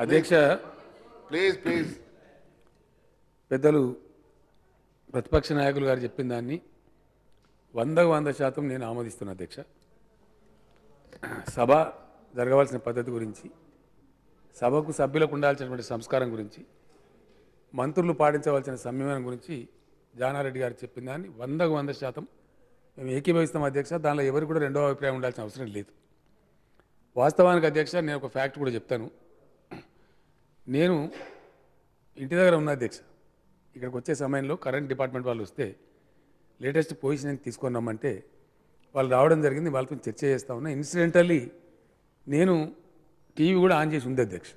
అధ్యక్ష ప్లీజ్ పెద్దలు ప్రతిపక్ష నాయకులు గారు చెప్పిన దాన్ని 100% నేను ఆమోదిస్తున్నా అధ్యక్ష. సభ జరగవలసిన పద్ధతి గురించి, సభకు సభ్యులకు ఉండాల్సినటువంటి సంస్కారం గురించి, మంత్రులు పాటించవలసిన సంయమనం గురించి జానారెడ్డి గారు చెప్పిన దాన్ని 100% మేము ఏకీభవిస్తాం అధ్యక్ష. దానిలో ఎవరికి కూడా రెండో అభిప్రాయం ఉండాల్సిన అవసరం లేదు. వాస్తవానికి అధ్యక్ష నేను ఒక ఫ్యాక్ట్ కూడా చెప్తాను. నేను ఇంటి దగ్గర ఉన్న అధ్యక్ష, ఇక్కడికి వచ్చే సమయంలో కరెంట్ డిపార్ట్మెంట్ వాళ్ళు వస్తే లేటెస్ట్ పొజిషన్ తీసుకొని రమ్మంటే వాళ్ళు రావడం జరిగింది. వాళ్ళతో చర్చ చేస్తూ ఉన్నా. ఇన్సిడెంటల్లీ నేను టీవీ కూడా ఆన్ చేసి ఉంది అధ్యక్ష.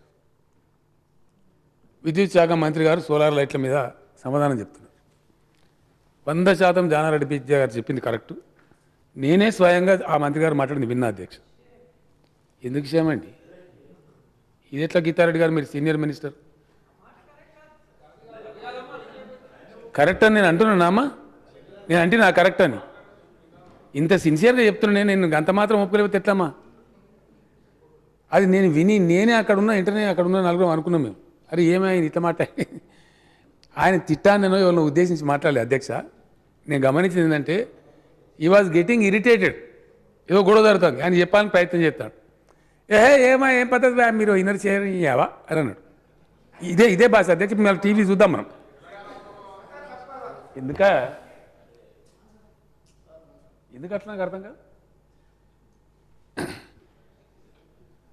విద్యుత్ శాఖ మంత్రి గారు సోలార్ లైట్ల మీద సమాధానం చెప్తున్నారు. 100% జానారెడ్డి పిచ్చయ్య గారు చెప్పింది కరెక్టు. నేనే స్వయంగా ఆ మంత్రి గారు మాట్లాడింది విన్నా అధ్యక్ష. ఎందుకు విషయమండి ఇది? ఎట్లా గీతారెడ్డి గారు, మీరు సీనియర్ మినిస్టర్, కరెక్ట్ అని నేను అంటున్నానమ్మా. నేను అంటే నా కరెక్ట్ అని ఇంత సిన్సియర్గా చెప్తున్నా. నేను అంత మాత్రం ఒప్పుకోలేకపోతే ఎట్లమ్మా? అది నేను విని నేనే అక్కడ ఉన్న ఇంటర్నే అక్కడ ఉన్న నలుగురు అనుకున్నాం మేము. అరే ఏమైంది ఇట్లా మాట? ఆయన తిట్టానో ఎవరిని ఉద్దేశించి మాట్లాడలేదు అధ్యక్ష. నేను గమనించింది ఏంటంటే ఈ వాజ్ గెటింగ్ ఇరిటేటెడ్. ఏదో గొడవ జరుగుతుంది ఆయన చెప్పాలని ప్రయత్నం చేస్తాడు. ఏం పద్ధతి మీరు ఇన్నర్ చేయవా అని అన్నాడు. ఇదే భాష అధ్యక్ష. మేము టీవీ చూద్దాం మనం. ఎందుకు అట్లా నాకు అర్థం కాదు.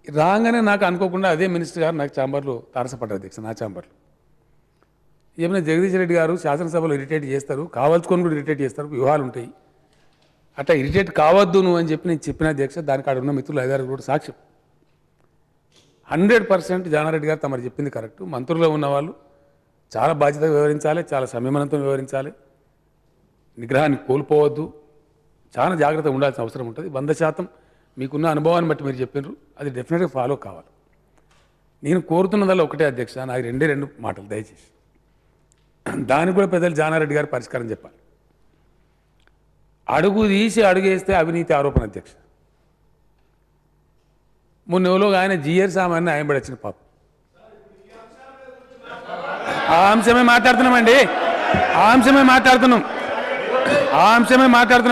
రాగానే నాకు అనుకోకుండా అదే మినిస్టర్ గారు నాకు ఛాంబర్లో తారసపడ్డారు అధ్యక్ష. నా ఛాంబర్లో ఏమైనా జగదీష్ రెడ్డి గారు శాసనసభలో ఇరిటేట్ చేస్తారు, కావాల్సుకొని కూడా ఇరిటేట్ చేస్తారు, వ్యూహాలు ఉంటాయి. అట్లా ఇరిటేట్ కావద్దు నువ్వు అని చెప్పి నేను చెప్పిన అధ్యక్ష. దానికి ఆడ ఉన్న మిత్రులు 5-6 కూడా సాక్ష్యం. 100% జానారెడ్డి గారు తమరు చెప్పింది కరెక్టు. మంత్రుల్లో ఉన్నవాళ్ళు చాలా బాధ్యతగా వివరించాలి, చాలా సంయమనంతో వివరించాలి, నిగ్రహాన్ని కోల్పోవద్దు, చాలా జాగ్రత్తగా ఉండాల్సిన అవసరం ఉంటుంది. 100% మీకున్న అనుభవాన్ని బట్టి మీరు చెప్పినారు, అది డెఫినెట్గా ఫాలో కావాలి. నేను కోరుతున్నదల్లా ఒకటే అధ్యక్ష, నాకు రెండు మాటలు దయచేసి. దానికి కూడా పెద్దలు జానారెడ్డి గారు పరిష్కారం చెప్పాలి. అడుగు తీసి అడుగేస్తే అవినీతి ఆరోపణ అధ్యక్ష. మొన్నెవలో ఆయన జిఆర్ సామాన్ని ఆయన పడి వచ్చిన పాపం. ఆ అంశమే మాట్లాడుతున్నామండి. ఆ అంశమే మాట్లాడుతున్నాం.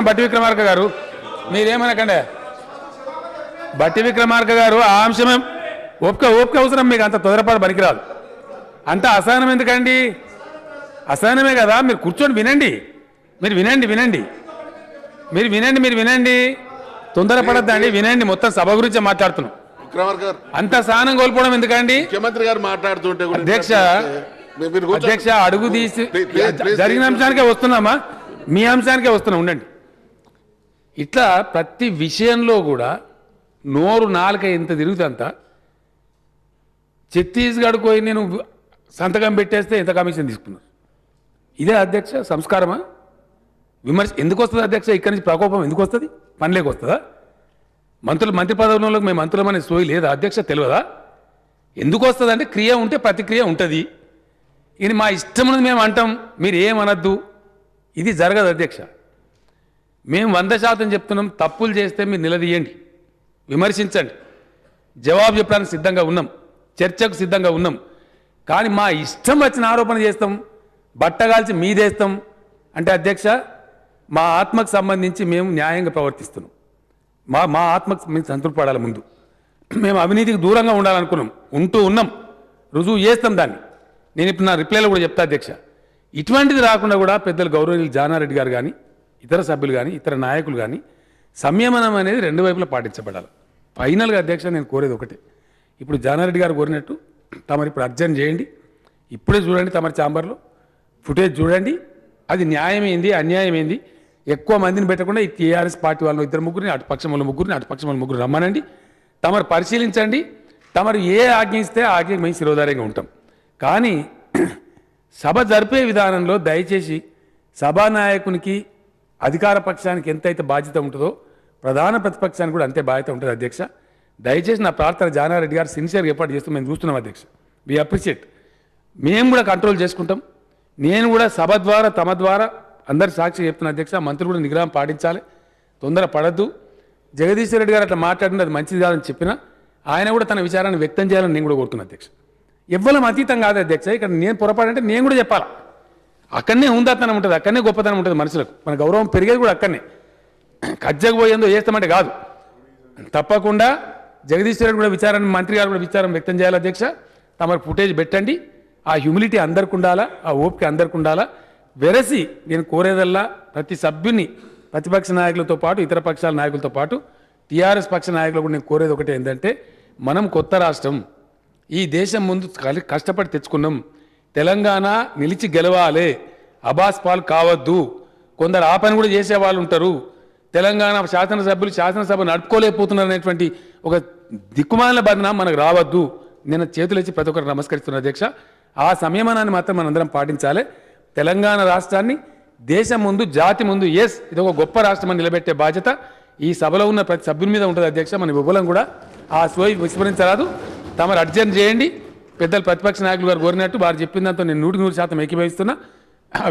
బట్టి విక్రమార్క గారు మీరేమనకండి. బట్టి విక్రమార్క గారు ఆ అంశమే ఓపిక అవసరం. మీకు అంత తొందరపాటు పనికిరాదు. అంత అసహనం ఎందుకండి? అసహనమే కదా. మీరు కూర్చొని వినండి. మీరు వినండి. తొందరపడద్దండి, వినండి. మొత్తం సభ గురించి మాట్లాడుతున్నాం. అంత సహనం కోల్పోవడం ఎందుకండి? ముఖ్యమంత్రి గారు మాట్లాడుతుంటే అధ్యక్ష అడుగు తీసి జరిగిన అంశానికే వస్తున్నామా? మీ అంశానికే వస్తున్నా, ఉండండి. ఇట్లా ప్రతి విషయంలో కూడా నోరు నాలుక ఎంత తిరుగుతంత. ఛత్తీస్గఢ్ పోయి నేను సంతకం పెట్టేస్తే ఎంత కమిషన్ తీసుకున్నారు? ఇదే అధ్యక్ష సంస్కారమా? విమర్శ ఎందుకు వస్తుంది అధ్యక్ష? ఇక్కడి నుంచి ప్రకోపం ఎందుకు వస్తుంది? పనిలేక వస్తుందా? మంత్రి పదవులకు మేము మంత్రులమనే సోయి లేదా అధ్యక్ష? తెలియదా? ఎందుకు వస్తుంది అంటే క్రియ ఉంటే ప్రతిక్రియ ఉంటుంది. ఇది మా ఇష్టం ఉన్నది మేము అంటాం, మీరు ఏమనద్దు. ఇది జరగదు అధ్యక్ష. మేము 100% చెప్తున్నాం. తప్పులు చేస్తే మీరు నిలదీయండి, విమర్శించండి, జవాబు చెప్పడానికి సిద్ధంగా ఉన్నాం, చర్చకు సిద్ధంగా ఉన్నాం. కానీ మా ఇష్టం వచ్చిన ఆరోపణ చేస్తాం, బట్టగాల్చి మీదేస్తాం అంటే అధ్యక్ష మా ఆత్మకు సంబంధించి మేము న్యాయంగా ప్రవర్తిస్తున్నాం. మా ఆత్మకు మేము సంతృప్తిపడాలి. ముందు మేము అవినీతికి దూరంగా ఉండాలనుకున్నాం, ఉన్నాం, రుజువు చేస్తాం దాన్ని. నేను ఇప్పుడు నా రిప్లైలో కూడా చెప్తా అధ్యక్ష. ఇటువంటిది రాకుండా కూడా పెద్దలు గౌరవనీయులు జానారెడ్డి గారు కానీ, ఇతర సభ్యులు కానీ, ఇతర నాయకులు కానీ సంయమనం అనేది రెండు వైపులా పాటించబడాలి. ఫైనల్గా అధ్యక్ష నేను కోరేది ఒకటే. ఇప్పుడు జానారెడ్డి గారు కోరినట్టు తమరు ఇప్పుడు అర్జెంట్ చేయండి. ఇప్పుడే చూడండి, తమరి ఛాంబర్లో ఫుటేజ్ చూడండి. అది న్యాయమైంది అన్యాయమైంది ఎక్కువ మందిని పెట్టకుండా ఈ టీఆర్ఎస్ పార్టీ వాళ్ళు 2-3, అటుపక్షం వాళ్ళు 3 రమ్మనండి. తమరు పరిశీలించండి. తమరు ఏ ఆజ్ఞ ఇస్తే ఆ ఆజ్ఞకు మేము శిరోధార్యంగా ఉంటాం. కానీ సభ జరిపే విధానంలో దయచేసి సభానాయకునికి, అధికార పక్షానికి ఎంతైతే బాధ్యత ఉంటుందో ప్రధాన ప్రతిపక్షానికి కూడా అంతే బాధ్యత ఉంటుంది అధ్యక్ష. దయచేసి నా ప్రార్థన, జానారెడ్డి గారు సిన్సియర్గా ఏర్పాటు చేస్తూ మేము చూస్తున్నాం అధ్యక్ష. We appreciate. మేము కూడా కంట్రోల్ చేసుకుంటాం. నేను కూడా సభ ద్వారా తమ ద్వారా అందరి సాక్షి చెప్తున్న అధ్యక్ష, మంత్రులు కూడా నిగ్రహం పాటించాలి, తొందర పడద్దు. జగదీశ్వర్ రెడ్డి గారు అట్లా మాట్లాడినది అది మంచిది కాదని చెప్పినా ఆయన కూడా తన విచారాన్ని వ్యక్తం చేయాలని నేను కూడా కోరుతున్నా అధ్యక్ష. ఎవ్వరం అతీతం కాదు అధ్యక్ష. ఇక్కడ నేను పొరపాటు నేను కూడా చెప్పాలా. అక్కడనే ఉందాతనం ఉంటుంది, అక్కడనే గొప్పతనం ఉంటుంది మనుషులకు. మన గౌరవం పెరిగేది కూడా అక్కడనే. కజ్జకు పోయేందో చేస్తామంటే కాదు. తప్పకుండా జగదీశ్వర్ రెడ్డి కూడా విచారాన్ని, మంత్రి గారు కూడా విచారం వ్యక్తం చేయాలి అధ్యక్ష. తమరు ఫుటేజ్ పెట్టండి. ఆ హ్యూమిలిటీ అందరికి ఉండాలా, ఆ ఓపిక అందరికి ఉండాలా. వెరసి నేను కోరేదల్లా ప్రతి సభ్యుని, ప్రతిపక్ష నాయకులతో పాటు ఇతర పక్షాల నాయకులతో పాటు టీఆర్ఎస్ పక్ష నాయకులు కూడా నేను కోరేది ఒకటే ఏంటంటే, మనం కొత్త రాష్ట్రం, ఈ దేశం ముందు కష్టపడి తెచ్చుకున్నాం. తెలంగాణ నిలిచి గెలవాలి, అబాస్ పాలు కావద్దు. కొందరు ఆ పని కూడా చేసే వాళ్ళు ఉంటారు. తెలంగాణ శాసనసభ్యులు శాసనసభ నడుపుకోలేకపోతున్నారు అనేటువంటి ఒక దిక్కుమాలిన బాధన మనకు రావద్దు. నేను చేతులెచ్చి ప్రతి ఒక్కరు నమస్కరిస్తున్నా అధ్యక్ష. ఆ సంయమనాన్ని మాత్రం మనందరం పాటించాలి. తెలంగాణ రాష్ట్రాన్ని దేశం ముందు, జాతి ముందు ఇది ఒక గొప్ప రాష్ట్రం నిలబెట్టే బాధ్యత ఈ సభలో ఉన్న ప్రతి సభ్యుని మీద ఉంటుంది అధ్యక్ష. మన విభులం కూడా ఆ సోయి విస్మరించరాదు. తమరు అర్జెంట్ చేయండి. పెద్దలు ప్రతిపక్ష నాయకులు గారు కోరినట్టు వారు చెప్పిన దాంతో నేను 100% ఏకీభవిస్తున్నా.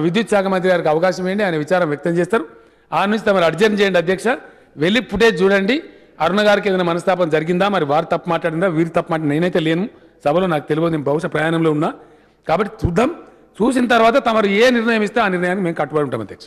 విద్యుత్ శాఖ మంత్రి గారికి అవకాశం ఇవ్వండి, ఆయన విచారం వ్యక్తం చేస్తారు. ఆ నుంచి తమరు అర్జెంట్ చేయండి అధ్యక్ష. వెళ్ళి ఫుటేజ్ చూడండి. అరుణ గారికి ఏదైనా మనస్తాపం జరిగిందా, మరి వారు తప్పు మాట్లాడిందా, వీరు తప్పు మాట్లాడి నేనైతే లేను సభలో, నాకు తెలియదు, నేను బహుశా ప్రయాణంలో ఉన్నా. కాబట్టి చూద్దాం. చూసిన తర్వాత తమరు ఏ నిర్ణయం ఇస్తే ఆ నిర్ణయానికి మేము కట్టుబడి ఉంటాం అధ్యక్ష.